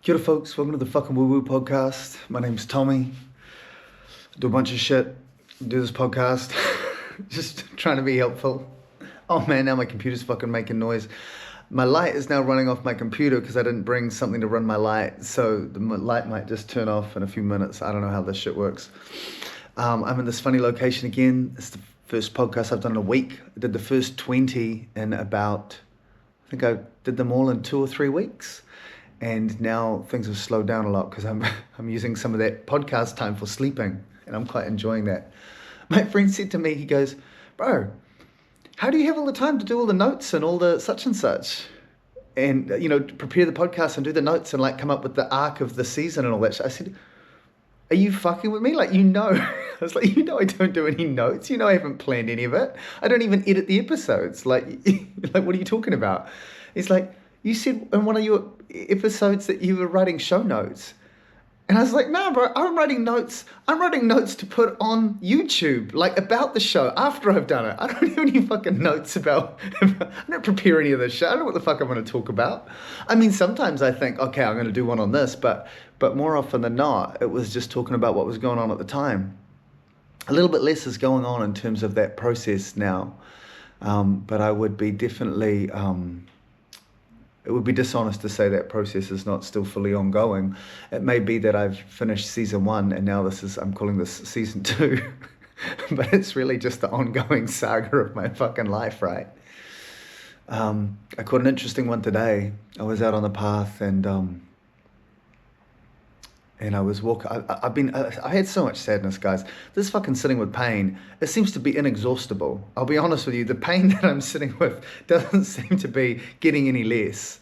Kia ora folks, welcome to the FWW Podcast. My name's Tommy. I do a bunch of shit, do this podcast, just trying to be helpful. Oh man, now my computer's fucking making noise. My light is now running off my computer because I didn't bring something to run my light, so the light might just turn off in a few minutes. I don't know how this shit works. I'm in this funny location again. It's the first podcast I've done in a week. I did the first 20 in about, I think I did them all in 2 or 3 weeks. And now things have slowed down a lot because I'm using some of that podcast time for sleeping, and I'm quite enjoying that. My friend said to me, he goes, bro, how do you have all the time to do all the notes and all the such and such? And, prepare the podcast and do the notes and like come up with the arc of the season and all that shit. I said, are you fucking with me? I was like, I don't do any notes. I haven't planned any of it. I don't even edit the episodes. Like what are you talking about? It's like, you said in one of your episodes that you were writing show notes. And I was like, nah, bro, I'm writing notes. I'm writing notes to put on YouTube, like about the show after I've done it. I don't have any fucking notes about, I don't prepare any of this shit. I don't know what the fuck I'm going to talk about. I mean, sometimes I think, okay, I'm going to do one on this, but more often than not, it was just talking about what was going on at the time. A little bit less is going on in terms of that process now. But I would be definitely... it would be dishonest to say that process is not still fully ongoing. It may be that I've finished season 1 and now I'm calling this season 2. But it's really just the ongoing saga of my fucking life, right? I caught an interesting one today. I was out on the path and I was walking. I had so much sadness, guys. This fucking sitting with pain, it seems to be inexhaustible. I'll be honest with you. The pain that I'm sitting with doesn't seem to be getting any less.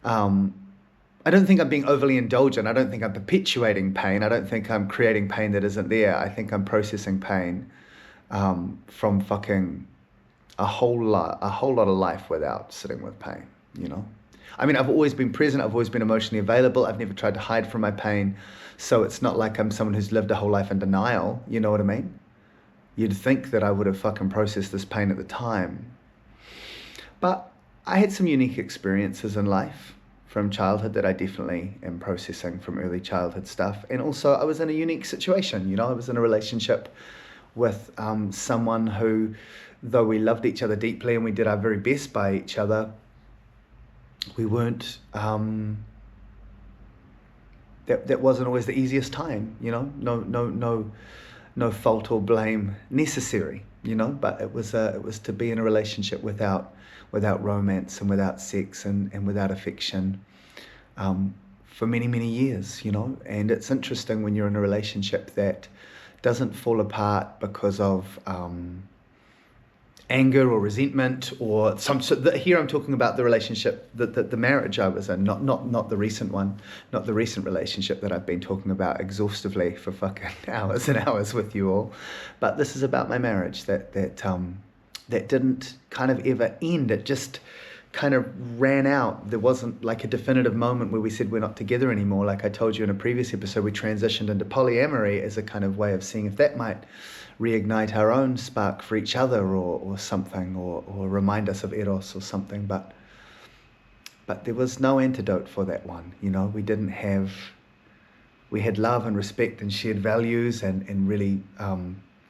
I don't think I'm being overly indulgent. I don't think I'm perpetuating pain. I don't think I'm creating pain that isn't there. I think I'm processing pain from fucking a whole lot of life without sitting with pain, I mean, I've always been present. I've always been emotionally available. I've never tried to hide from my pain. So it's not like I'm someone who's lived a whole life in denial. You know what I mean? You'd think that I would have fucking processed this pain at the time. But I had some unique experiences in life from childhood that I definitely am processing from early childhood stuff. And also I was in a unique situation. I was in a relationship with someone who, though we loved each other deeply and we did our very best by each other, we weren't, that wasn't always the easiest time, no fault or blame necessary, but it was to be in a relationship without romance and without sex and without affection, for many, many years, and it's interesting when you're in a relationship that doesn't fall apart because of, anger or resentment or here I'm talking about the relationship, the marriage I was in, not the recent one, not the recent relationship that I've been talking about exhaustively for fucking hours and hours with you all. But this is about my marriage that didn't kind of ever end. It just kind of ran out. There wasn't like a definitive moment where we said we're not together anymore. Like I told you in a previous episode, we transitioned into polyamory as a kind of way of seeing if that might reignite our own spark for each other or something, or remind us of eros or something, but there was no antidote for that one. We had love and respect and shared values and really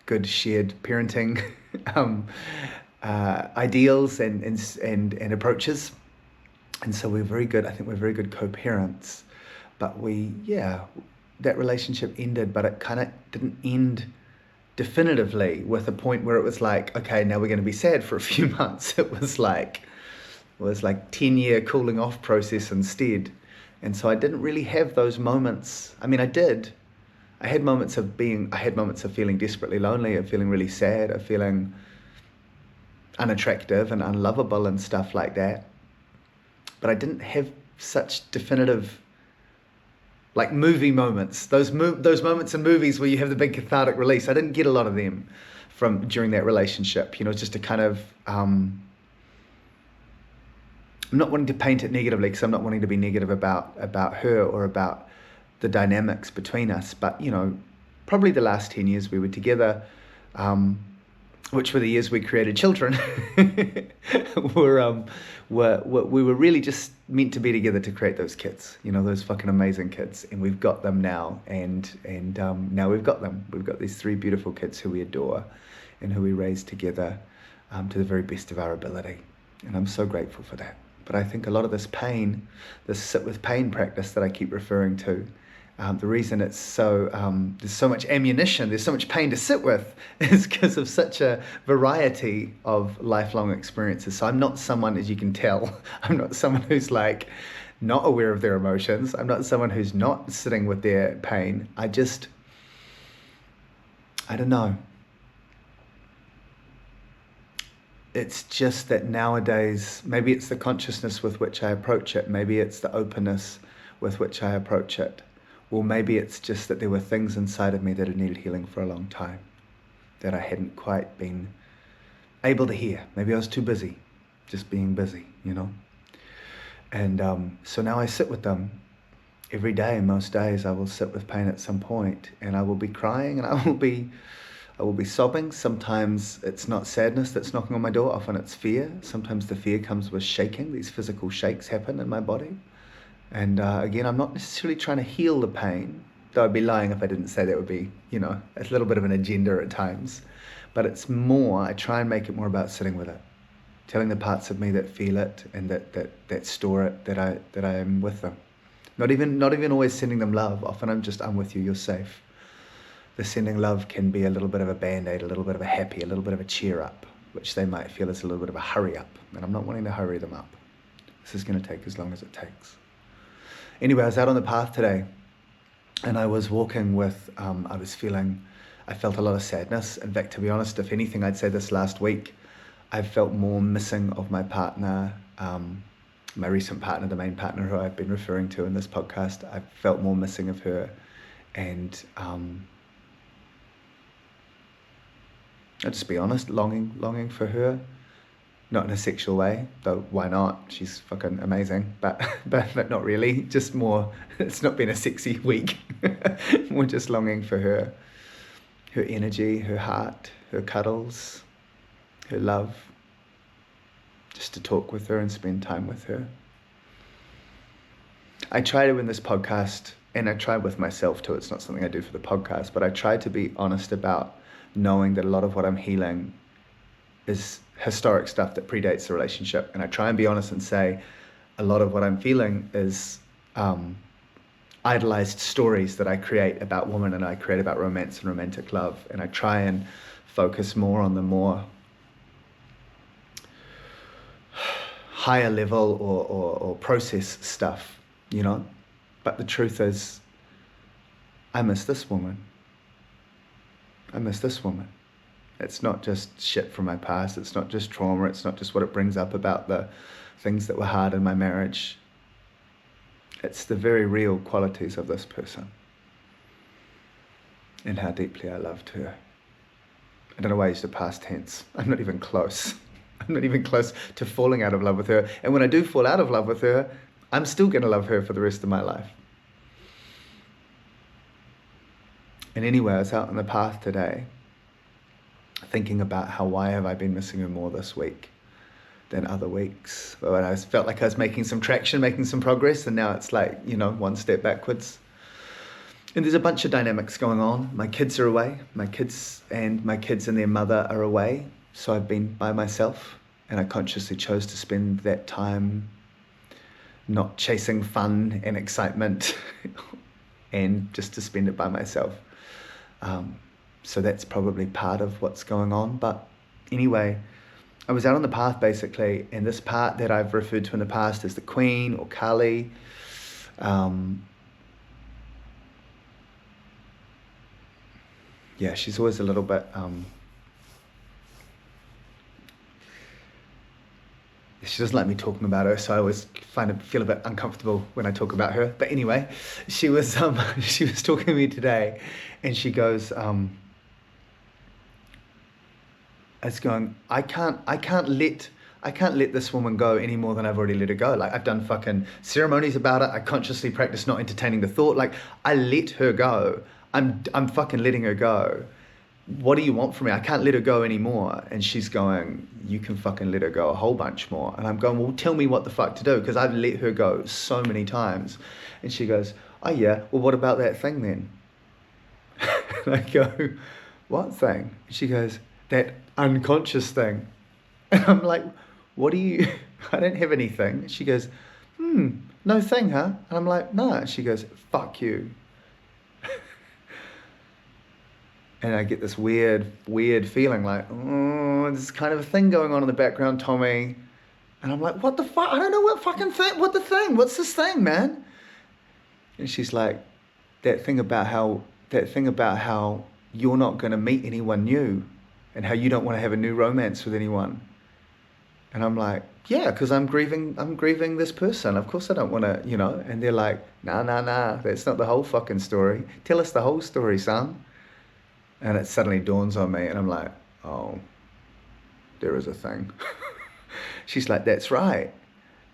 good shared parenting ideals and approaches, and so we're very good. I think we're very good co-parents, but that relationship ended, but it kind of didn't end definitively with a point where it was like, okay, now we're going to be sad for a few months. It was like 10-year cooling off process instead. And so I didn't really have those moments. I mean, I did. I had moments of feeling desperately lonely, of feeling really sad, of feeling unattractive and unlovable and stuff like that. But I didn't have such definitive like movie moments, those moments in movies where you have the big cathartic release. I didn't get a lot of them during that relationship. It's just a kind of, I'm not wanting to paint it negatively because I'm not wanting to be negative about her or about the dynamics between us. But, probably the last 10 years we were together, which were the years we created children, were we were really just meant to be together to create those kids, those fucking amazing kids, and we've got them now, and now we've got them. We've got these 3 beautiful kids who we adore, and who we raise together to the very best of our ability, and I'm so grateful for that. But I think a lot of this pain, this sit with pain practice that I keep referring to, the reason it's so, there's so much ammunition, there's so much pain to sit with, is because of such a variety of lifelong experiences. So I'm not someone, as you can tell, I'm not someone who's like not aware of their emotions. I'm not someone who's not sitting with their pain. I don't know. It's just that nowadays, maybe it's the consciousness with which I approach it, maybe it's the openness with which I approach it. Or maybe it's just that there were things inside of me that had needed healing for a long time, that I hadn't quite been able to hear. Maybe I was too busy, just being busy, And so now I sit with them every day. Most days I will sit with pain at some point, and I will be crying, and I will be sobbing. Sometimes it's not sadness that's knocking on my door. Often it's fear. Sometimes the fear comes with shaking. These physical shakes happen in my body. And again, I'm not necessarily trying to heal the pain, though I'd be lying if I didn't say that would be, a little bit of an agenda at times. But it's more, I try and make it more about sitting with it, telling the parts of me that feel it and that store it, that I am with them. Not even always sending them love. Often I'm with you, you're safe. The sending love can be a little bit of a band-aid, a little bit of a happy, a little bit of a cheer up, which they might feel is a little bit of a hurry up. And I'm not wanting to hurry them up. This is going to take as long as it takes. Anyway, I was out on the path today, and I was walking with, I felt a lot of sadness. In fact, to be honest, if anything, I'd say this last week, I felt more missing of my partner, my recent partner, the main partner who I've been referring to in this podcast. I felt more missing of her, and I'll just be honest, longing for her. Not in a sexual way, though why not? She's fucking amazing, but not really. Just more, it's not been a sexy week. More just longing for her energy, her heart, her cuddles, her love. Just to talk with her and spend time with her. I try to in this podcast, and I try with myself too, it's not something I do for the podcast, but I try to be honest about knowing that a lot of what I'm healing is historic stuff that predates the relationship. And I try and be honest and say a lot of what I'm feeling is idolized stories that I create about women, and I create about romance and romantic love. And I try and focus more on the more higher level or process stuff, But the truth is, I miss this woman. It's not just shit from my past. It's not just trauma. It's not just what it brings up about the things that were hard in my marriage. It's the very real qualities of this person and how deeply I loved her. I don't know why I used the past tense. I'm not even close. I'm not even close to falling out of love with her. And when I do fall out of love with her, I'm still going to love her for the rest of my life. And anyway, I was out on the path today thinking about why have I been missing her more this week than other weeks. But I felt like I was making some traction, making some progress, and now it's like, one step backwards. And there's a bunch of dynamics going on. My kids are away. My kids and their mother are away. So I've been by myself, and I consciously chose to spend that time not chasing fun and excitement and just to spend it by myself. So that's probably part of what's going on. But anyway, I was out on the path basically, and this part that I've referred to in the past as the Queen or Kali. She's always a little bit... she doesn't like me talking about her, so I always feel a bit uncomfortable when I talk about her. But anyway, she was talking to me today, and she goes, it's going, I can't let this woman go any more than I've already let her go. Like, I've done fucking ceremonies about it. I consciously practice not entertaining the thought. Like, I let her go. I'm fucking letting her go. what do you want from me? I can't let her go anymore. And she's going, you can fucking let her go a whole bunch more. And I'm going, well, tell me what the fuck to do, because I've let her go so many times. And she goes, oh yeah, well, what about that thing then? And I go, what thing? She goes, that unconscious thing. And I'm like, what do you, I don't have anything. She goes, no thing, huh? And I'm like, no. And she goes, fuck you. And I get this weird feeling like, oh, there's kind of a thing going on in the background, Tommy. And I'm like, what the fuck? I don't know what fucking thing, what the thing? What's this thing, man? And she's like, that thing about how you're not going to meet anyone new and how you don't want to have a new romance with anyone. And I'm like, yeah, because I'm grieving this person. Of course I don't want to, you know. And they're like, nah, that's not the whole fucking story. Tell us the whole story, son. And it suddenly dawns on me, and I'm like, oh, there is a thing. She's like, that's right.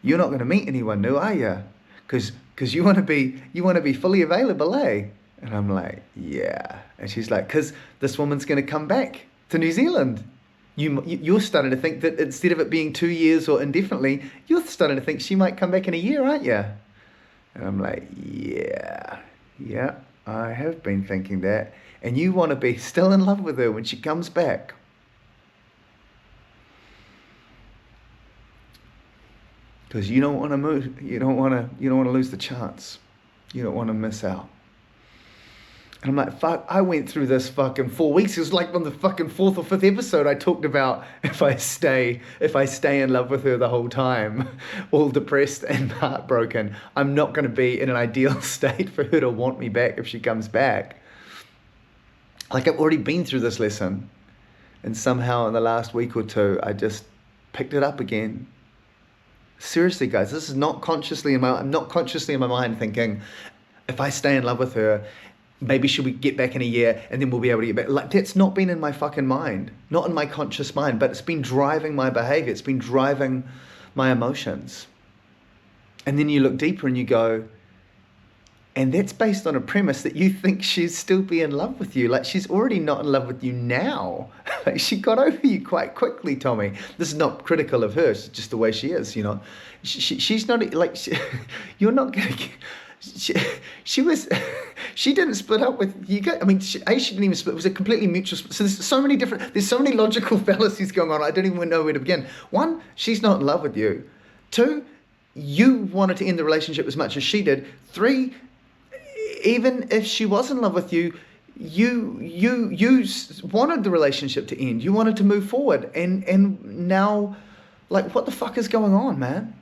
You're not going to meet anyone new, are you? Because you want to be fully available, eh? And I'm like, yeah. And she's like, because this woman's going to come back to New Zealand. You're starting to think that instead of it being 2 years or indefinitely, you're starting to think she might come back in a year, aren't you? And I'm like, yeah, I have been thinking that. And you want to be still in love with her when she comes back. Because you don't want to move. You don't want to lose the chance. You don't want to miss out. And I'm like, fuck, I went through this fucking 4 weeks. It was like on the fucking 4th or 5th episode, I talked about if I stay in love with her the whole time, all depressed and heartbroken, I'm not going to be in an ideal state for her to want me back if she comes back. Like, I've already been through this lesson. And somehow in the last week or two, I just picked it up again. Seriously, guys, this is not consciously I'm not consciously in my mind thinking, if I stay in love with her, maybe should we get back in a year and then we'll be able to get back. Like, that's not been in my fucking mind. Not in my conscious mind, but it's been driving my behavior. It's been driving my emotions. And then you look deeper and you go, and that's based on a premise that you think she'd still be in love with you. Like, she's already not in love with you now. Like, she got over you quite quickly, Tommy. This is not critical of her. It's just the way she is, you know. She's not, like, you're not going to... She didn't split up with you guys. I mean, she didn't even split. It was a completely mutual split. So there's so many logical fallacies going on. I don't even know where to begin. One, she's not in love with you. Two, you wanted to end the relationship as much as she did. Three, even if she was in love with you, you wanted the relationship to end. You wanted to move forward. And now, like, what the fuck is going on, man?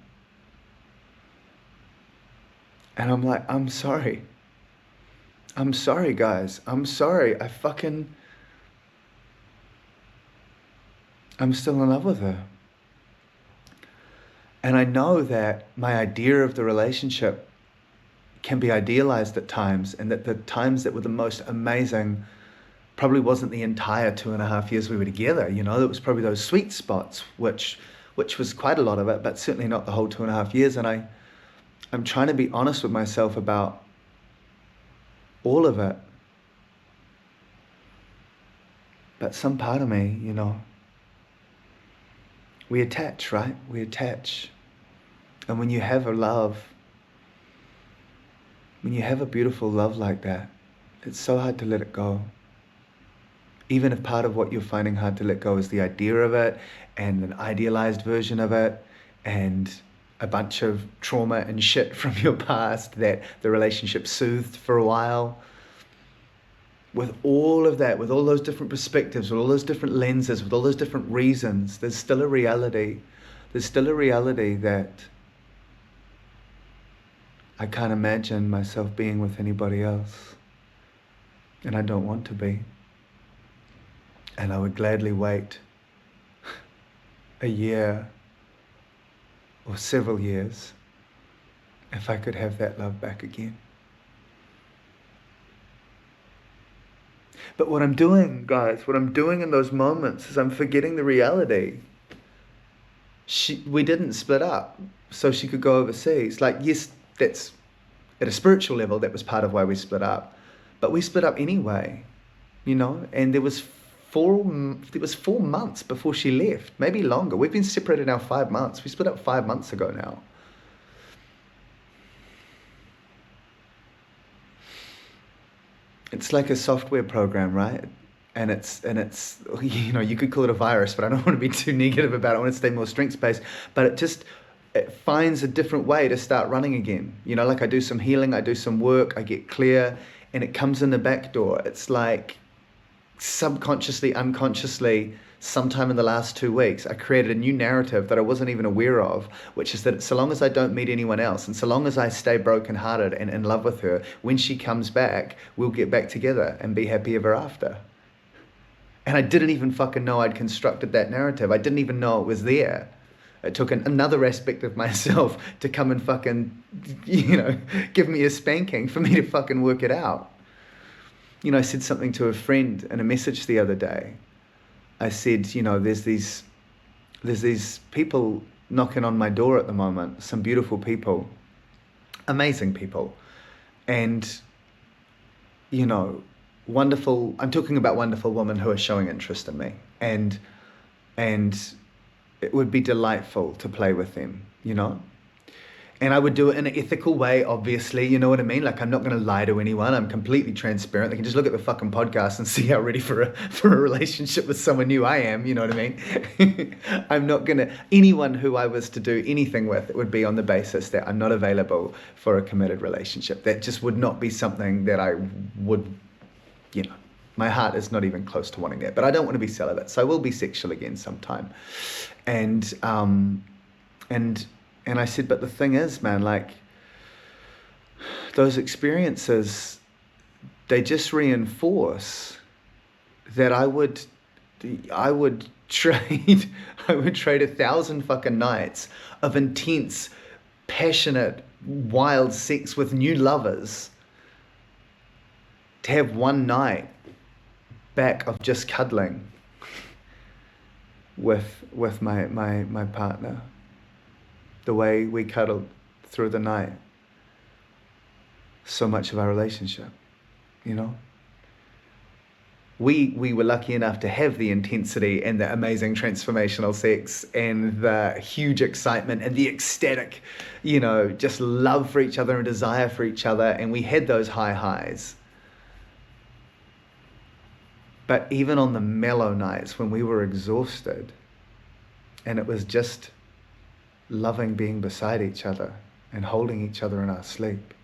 And I'm like, I'm sorry. I'm sorry, guys. I'm sorry. I'm still in love with her. And I know that my idea of the relationship can be idealized at times, and that the times that were the most amazing probably wasn't the entire 2.5 years we were together. You know, it was probably those sweet spots, which was quite a lot of it, but certainly not the whole 2.5 years. And I'm trying to be honest with myself about all of it. But some part of me, you know, we attach, right? We attach. And when you have a love, when you have a beautiful love like that, it's so hard to let it go. Even if part of what you're finding hard to let go is the idea of it and an idealized version of it and a bunch of trauma and shit from your past that the relationship soothed for a while. With all of that, with all those different perspectives, with all those different lenses, with all those different reasons, there's still a reality. There's still a reality that I can't imagine myself being with anybody else. And I don't want to be. And I would gladly wait a year or several years if I could have that love back again. But what I'm doing, guys, what I'm doing in those moments is I'm forgetting the reality. We didn't split up so she could go overseas. Like, yes, that's at a spiritual level, that was part of why we split up. But we split up anyway, you know, and there was it was 4 months before she left, maybe longer. We've been separated now 5 months. We split up 5 months ago now. It's like a software program, right? And it's you could call it a virus, but I don't want to be too negative about it. I want to stay more strengths-based. But it finds a different way to start running again. Like I do some healing, I do some work, I get clear, and it comes in the back door. It's like subconsciously, unconsciously, sometime in the last 2 weeks, I created a new narrative that I wasn't even aware of, which is that so long as I don't meet anyone else, and so long as I stay brokenhearted and in love with her, when she comes back, we'll get back together and be happy ever after. And I didn't even fucking know I'd constructed that narrative. I didn't even know it was there. It took another aspect of myself to come and fucking, give me a spanking for me to fucking work it out. I said something to a friend in a message the other day. I said, there's these people knocking on my door at the moment, some beautiful people, amazing people. And, wonderful, I'm talking about wonderful women who are showing interest in me. And it would be delightful to play with them, And I would do it in an ethical way, obviously, you know what I mean? Like, I'm not going to lie to anyone. I'm completely transparent. They can just look at the fucking podcast and see how ready for a relationship with someone new I am, you know what I mean? I'm not going to, anyone who I was to do anything with, it would be on the basis that I'm not available for a committed relationship. That just would not be something that I would, my heart is not even close to wanting that. But I don't want to be celibate, so I will be sexual again sometime. And I said, but the thing is, man, like, those experiences, they just reinforce that I would trade 1,000 fucking nights of intense, passionate, wild sex with new lovers to have one night back of just cuddling with my partner. The way we cuddled through the night, so much of our relationship, We were lucky enough to have the intensity and the amazing transformational sex and the huge excitement and the ecstatic, just love for each other and desire for each other. And we had those high highs. But even on the mellow nights when we were exhausted and it was just loving being beside each other and holding each other in our sleep.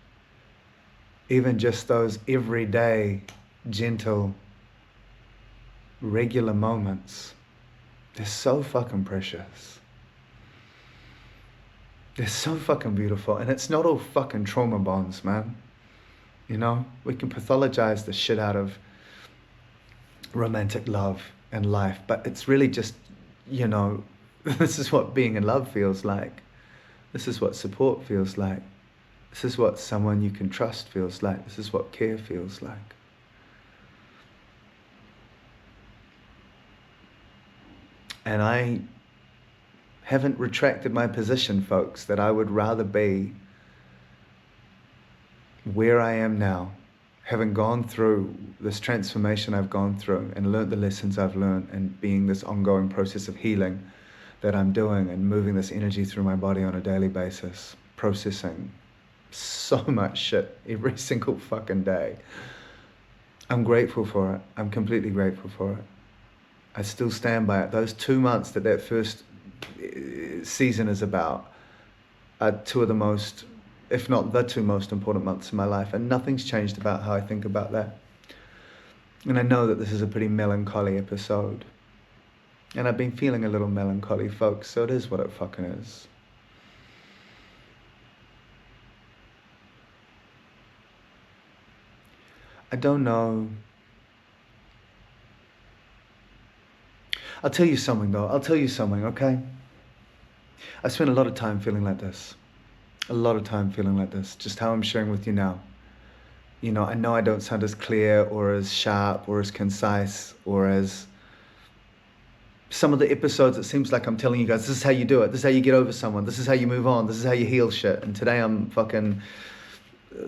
Even just those everyday, gentle, regular moments, they're so fucking precious. They're so fucking beautiful. And it's not all fucking trauma bonds, man. We can pathologize the shit out of romantic love and life, but it's really just, this is what being in love feels like. This is what support feels like. This is what someone you can trust feels like. This is what care feels like. And I haven't retracted my position, folks, that I would rather be where I am now, having gone through this transformation I've gone through and learned the lessons I've learned and being this ongoing process of healing that I'm doing and moving this energy through my body on a daily basis, processing so much shit every single fucking day. I'm grateful for it. I'm completely grateful for it. I still stand by it. Those 2 months that first season is about are two of the most, if not the two most important months of my life, and nothing's changed about how I think about that. And I know that this is a pretty melancholy episode. And I've been feeling a little melancholy, folks, so it is what it fucking is. I don't know. I'll tell you something, though. Okay? I spent a lot of time feeling like this. Just how I'm sharing with you now. I know I don't sound as clear or as sharp or as concise or as some of the episodes, it seems like I'm telling you guys, this is how you do it. This is how you get over someone. This is how you move on. This is how you heal shit. And today I'm fucking,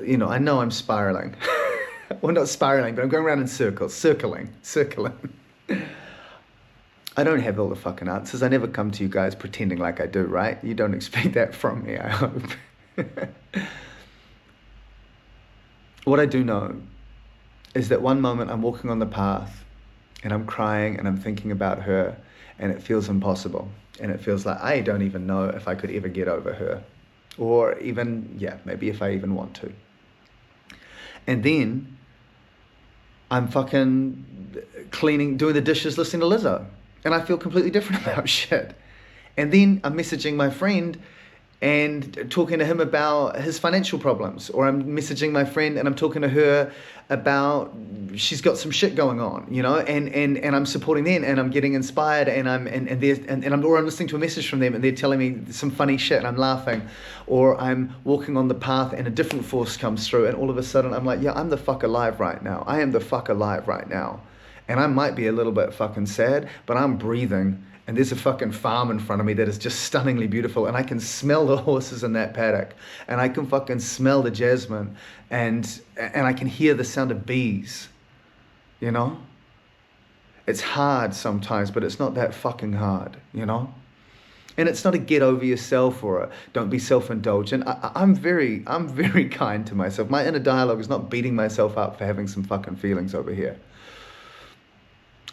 I know I'm spiraling. Well, not spiraling, but I'm going around in circles, circling. I don't have all the fucking answers. I never come to you guys pretending like I do, right? You don't expect that from me, I hope. What I do know is that one moment I'm walking on the path and I'm crying and I'm thinking about her, and it feels impossible. And it feels like I don't even know if I could ever get over her. Or even, maybe if I even want to. And then I'm fucking doing the dishes, listening to Lizzo. And I feel completely different about shit. And then I'm messaging my friend and talking to him about his financial problems. Or I'm messaging my friend and I'm talking to her about she's got some shit going on, you know, and I'm supporting them and I'm getting inspired and I'm listening to a message from them and they're telling me some funny shit and I'm laughing. Or I'm walking on the path and a different force comes through and all of a sudden I'm like, I'm the fuck alive right now. I am the fuck alive right now. And I might be a little bit fucking sad, but I'm breathing. And there's a fucking farm in front of me that is just stunningly beautiful. And I can smell the horses in that paddock. And I can fucking smell the jasmine. And I can hear the sound of bees. You know? It's hard sometimes, but it's not that fucking hard, you know? And it's not a get over yourself or a don't be self-indulgent. I'm very kind to myself. My inner dialogue is not beating myself up for having some fucking feelings over here.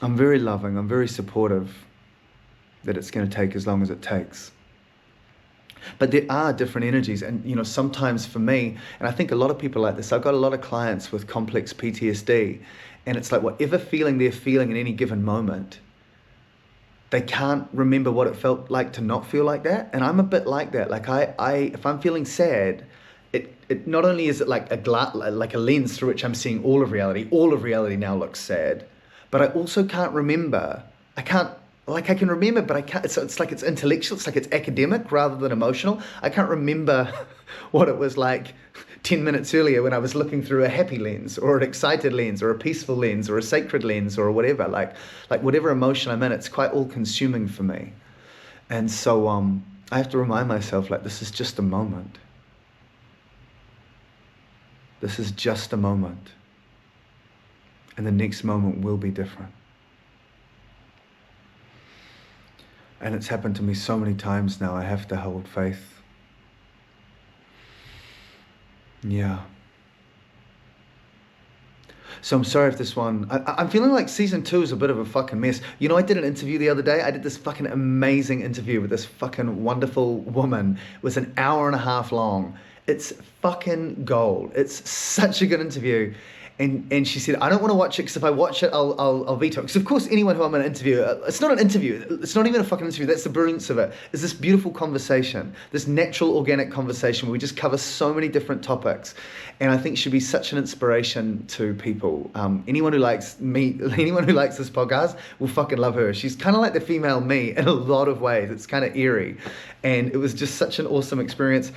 I'm very loving. I'm very supportive. That it's going to take as long as it takes. But there are different energies, and you know, sometimes for me, and I think a lot of people like this, I've got a lot of clients with complex PTSD, and it's like whatever feeling they're feeling in any given moment, they can't remember what it felt like to not feel like that. And I'm a bit like that. Like if I'm feeling sad, it not only is it like a lens through which I'm seeing all of reality. All of reality now looks sad, but I also can't remember. I can remember, but I can't. It's like it's intellectual. It's like it's academic rather than emotional. I can't remember what it was like 10 minutes earlier when I was looking through a happy lens or an excited lens or a peaceful lens or a sacred lens or whatever. Like whatever emotion I'm in, it's quite all-consuming for me. And so I have to remind myself, like, this is just a moment. This is just a moment. And the next moment will be different. And it's happened to me so many times now, I have to hold faith. Yeah. So I'm sorry if this one, I'm feeling like season 2 is a bit of a fucking mess. You know, I did an interview the other day. I did this fucking amazing interview with this fucking wonderful woman. It was an hour and a half long. It's fucking gold. It's such a good interview. And she said, I don't want to watch it because if I watch it, I'll veto it. Because of course, anyone who I'm going to interview, it's not an interview. It's not even a fucking interview. That's the brilliance of it. It's this beautiful conversation, this natural, organic conversation where we just cover so many different topics. And I think she'd be such an inspiration to people. Anyone who likes me, anyone who likes this podcast will fucking love her. She's kind of like the female me in a lot of ways. It's kind of eerie. And it was just such an awesome experience.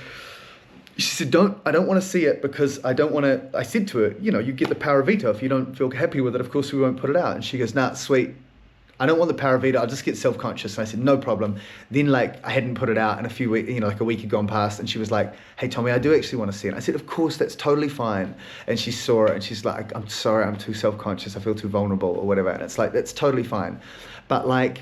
She said, I don't want to see it because I don't want to, I said to her, you know, you get the power of veto. If you don't feel happy with it, of course we won't put it out. And she goes, nah, sweet. I don't want the power of veto. I'll just get self-conscious. And I said, no problem. Then like I hadn't put it out in a few weeks, you know, like a week had gone past. And she was like, hey, Tommy, I do actually want to see it. And I said, of course, that's totally fine. And she saw it and she's like, I'm sorry, I'm too self-conscious. I feel too vulnerable or whatever. And it's like, that's totally fine. But like,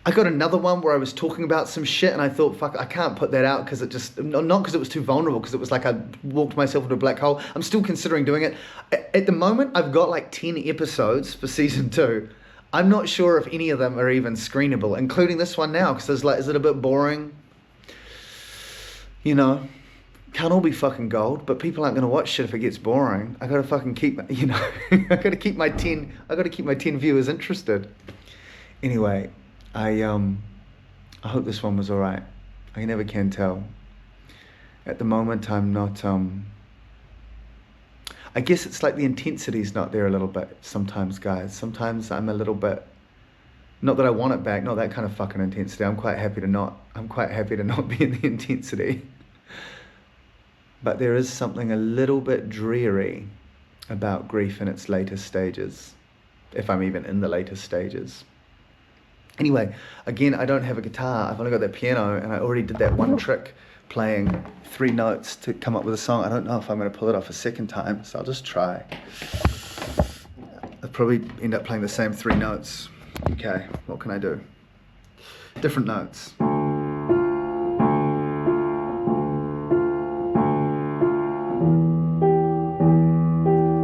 I got another one where I was talking about some shit and I thought, fuck, I can't put that out because it just, not because it was too vulnerable, because it was like I walked myself into a black hole. I'm still considering doing it. At the moment, I've got like 10 episodes for season 2. I'm not sure if any of them are even screenable, including this one now, because there's like, is it a bit boring? You know, can't all be fucking gold, but people aren't going to watch shit if it gets boring. I got to fucking keep, you know, I got to keep my 10 viewers interested. Anyway, I hope this one was all right. I never can tell. At the moment, I'm not, I guess it's like the intensity's not there a little bit sometimes, guys. Sometimes I'm a little bit, not that I want it back, not that kind of fucking intensity. I'm quite happy to not be in the intensity. But there is something a little bit dreary about grief in its later stages, if I'm even in the later stages. Anyway, again, I don't have a guitar. I've only got that piano, and I already did that one trick playing 3 notes to come up with a song. I don't know if I'm going to pull it off a second time, so I'll just try. I'd probably end up playing the same 3 notes. Okay, what can I do? Different notes. I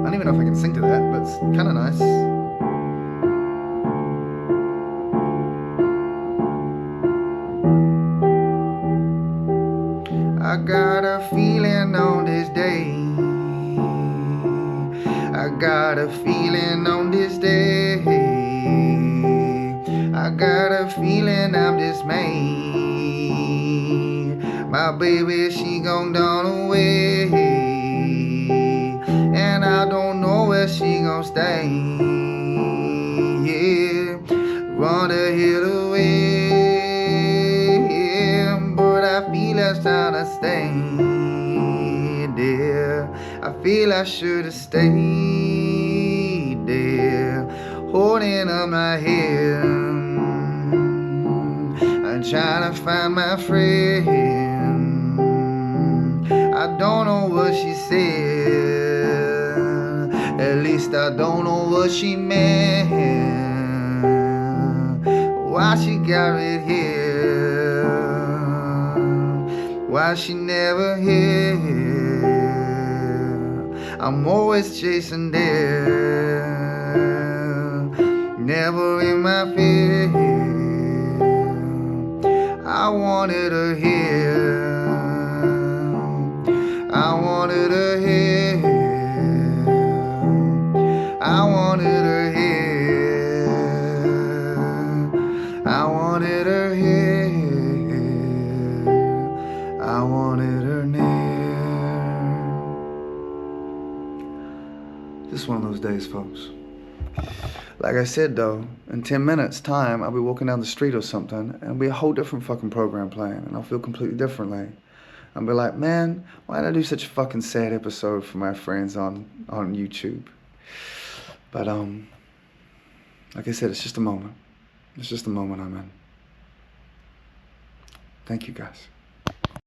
don't even know if I can sing to that, but it's kind of nice. I got a feeling on this day. I got a feeling on this day. I got a feeling I'm dismayed. My baby, she gone down away, and I don't know where she gon' stay. Yeah, run the hill away, but I feel it's time to stay there. I feel I should've stayed there, holding up my head. I'm trying to find my friend. I don't know what she said. At least I don't know what she meant. Why she got it here? Why she never here? I'm always chasing there, never in my fear. I wanted her here. I wanted her here. I wanted her here. I wanted her here. I wanted her near. Just one of those days, folks. Like I said though, in 10 minutes time, I'll be walking down the street or something, and it'll be a whole different fucking program playing, and I'll feel completely differently. I'll be like, man, why did I do such a fucking sad episode for my friends on YouTube? But like I said, it's just a moment. It's just a moment I'm in. Thank you guys.